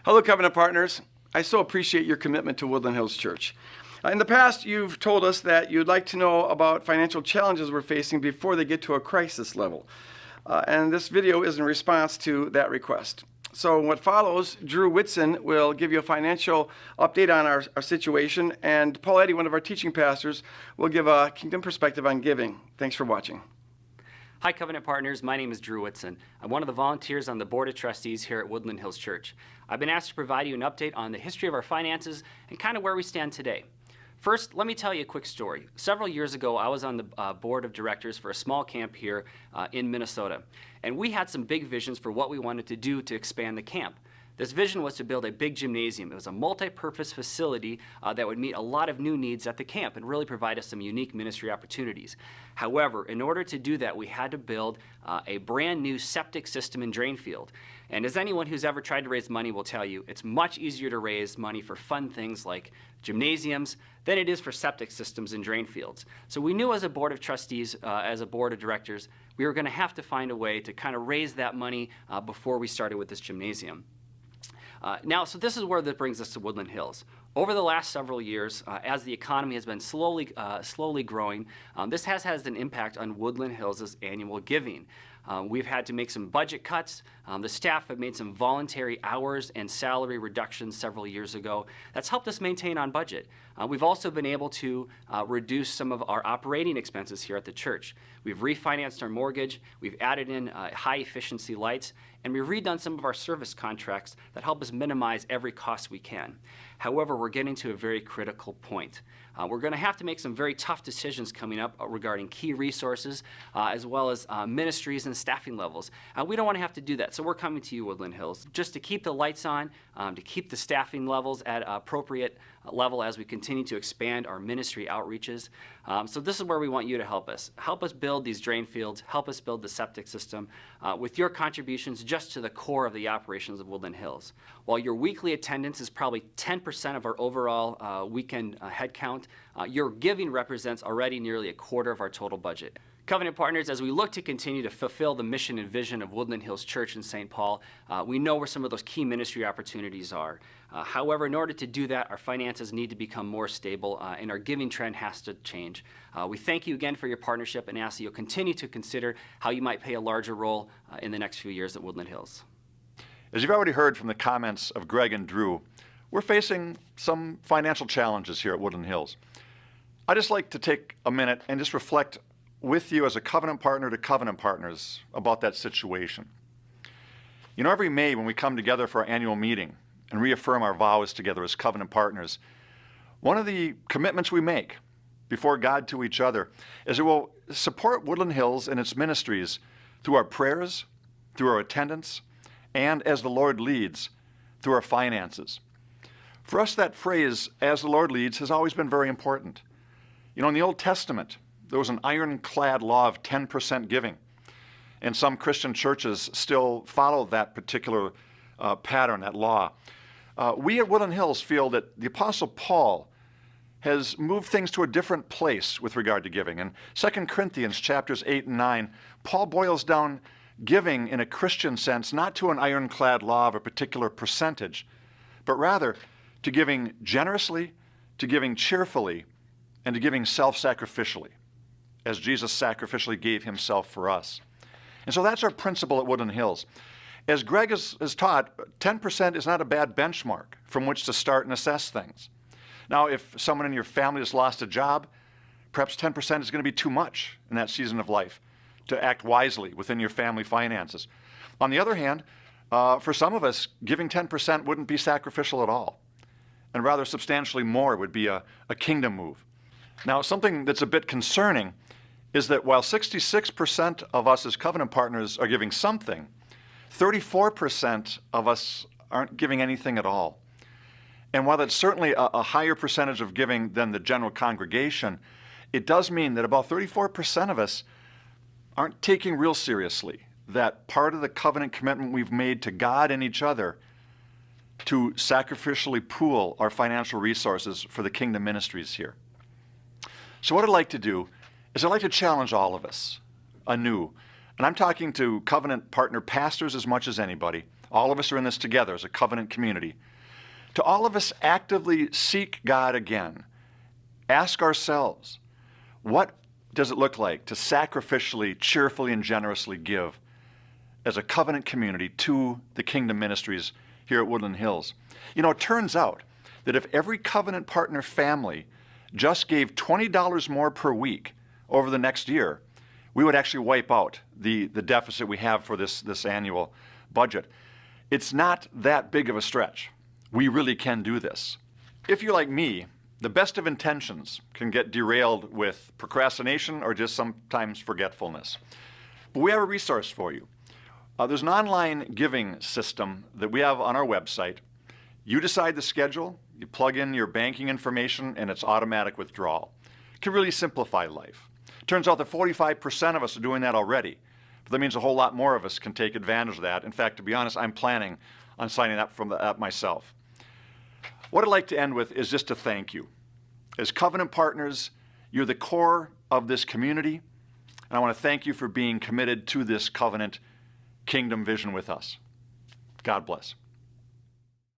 Hello, Covenant Partners. I so appreciate your commitment to Woodland Hills Church. In the past, you've told us that you'd like to know about financial challenges we're facing before they get to a crisis level. And this video is in response to that request. So what follows, Drew Whitson will give you a financial update on our situation, and Paul Eddy, one of our teaching pastors, will give a kingdom perspective on giving. Thanks for watching. Hi, Covenant Partners. My name is Drew Whitson. I'm one of the volunteers on the Board of Trustees here at Woodland Hills Church. I've been asked to provide you an update on the history of our finances and kind of where we stand today. First, let me tell you a quick story. Several years ago, I was on the board of directors for a small camp here in Minnesota, and we had some big visions for what we wanted to do to expand the camp. This vision was to build a big gymnasium. It was a multi-purpose facility that would meet a lot of new needs at the camp and really provide us some unique ministry opportunities. However, in order to do that, we had to build a brand new septic system and drain field. And as anyone who's ever tried to raise money will tell you, it's much easier to raise money for fun things like gymnasiums than it is for septic systems and drain fields. So we knew as a board of trustees, as a board of directors, we were going to have to find a way to kind of raise that money before we started with this gymnasium. So this is where that brings us to Woodland Hills. Over the last several years, as the economy has been slowly growing, this has had an impact on Woodland Hills' annual giving. We've had to make some budget cuts. The staff have made some voluntary hours and salary reductions several years ago. That's helped us maintain on budget. We've also been able to reduce some of our operating expenses here at the church. We've refinanced our mortgage, we've added in high efficiency lights, and we've redone some of our service contracts that help us minimize every cost we can. However, we're getting to a very critical point. We're going to have to make some very tough decisions coming up regarding key resources, as well as ministries and staffing levels. We don't want to have to do that, so we're coming to you, Woodland Hills, just to keep the lights on, to keep the staffing levels at appropriate level as we continue to expand our ministry outreaches. So this is where we want you to help us. Help us build these drain fields, help us build the septic system with your contributions just to the core of the operations of Woodland Hills. While your weekly attendance is probably 10% of our overall weekend head count, your giving represents already nearly a quarter of our total budget. Covenant Partners, as we look to continue to fulfill the mission and vision of Woodland Hills Church in St. Paul, we know where some of those key ministry opportunities are. However, in order to do that, our finances need to become more stable and our giving trend has to change. We thank you again for your partnership and ask that you'll continue to consider how you might play a larger role in the next few years at Woodland Hills. As you've already heard from the comments of Greg and Drew, we're facing some financial challenges here at Woodland Hills. I'd just like to take a minute and just reflect with you as a covenant partner to covenant partners about that situation. You know, every May when we come together for our annual meeting and reaffirm our vows together as covenant partners, one of the commitments we make before God to each other is that we'll support Woodland Hills and its ministries through our prayers, through our attendance, and as the Lord leads, through our finances. For us, that phrase, as the Lord leads, has always been very important. You know, in the Old Testament, there was an ironclad law of 10% giving, and some Christian churches still follow that particular pattern, that law. We at Woodland Hills feel that the Apostle Paul has moved things to a different place with regard to giving. In 2 Corinthians chapters 8 and 9, Paul boils down giving in a Christian sense not to an ironclad law of a particular percentage, but rather to giving generously, to giving cheerfully, and to giving self-sacrificially, as Jesus sacrificially gave himself for us. And so that's our principle at Woodland Hills. As Greg has taught, 10% is not a bad benchmark from which to start and assess things. Now, if someone in your family has lost a job, perhaps 10% is going to be too much in that season of life to act wisely within your family finances. On the other hand, for some of us, giving 10% wouldn't be sacrificial at all, and rather substantially more would be a kingdom move. Now, something that's a bit concerning is that while 66% of us as covenant partners are giving something, 34% of us aren't giving anything at all. And while that's certainly a higher percentage of giving than the general congregation, it does mean that about 34% of us aren't taking real seriously that part of the covenant commitment we've made to God and each other to sacrificially pool our financial resources for the kingdom ministries here. So what I'd like to do is I'd like to challenge all of us anew. And I'm talking to covenant partner pastors as much as anybody. All of us are in this together as a covenant community. To all of us actively seek God again, ask ourselves, what does it look like to sacrificially, cheerfully, and generously give as a covenant community to the kingdom ministries here at Woodland Hills? You know, it turns out that if every covenant partner family just gave $20 more per week over the next year, we would actually wipe out the deficit we have for this annual budget. It's not that big of a stretch. We really can do this. If you're like me, the best of intentions can get derailed with procrastination or just sometimes forgetfulness. But we have a resource for you. There's an online giving system that we have on our website. You decide the schedule, you plug in your banking information, and it's automatic withdrawal. It can really simplify life. Turns out that 45% of us are doing that already. But that means a whole lot more of us can take advantage of that. In fact, to be honest, I'm planning on signing up for that myself. What I'd like to end with is just to thank you. As covenant partners, you're the core of this community, and I want to thank you for being committed to this covenant kingdom vision with us. God bless.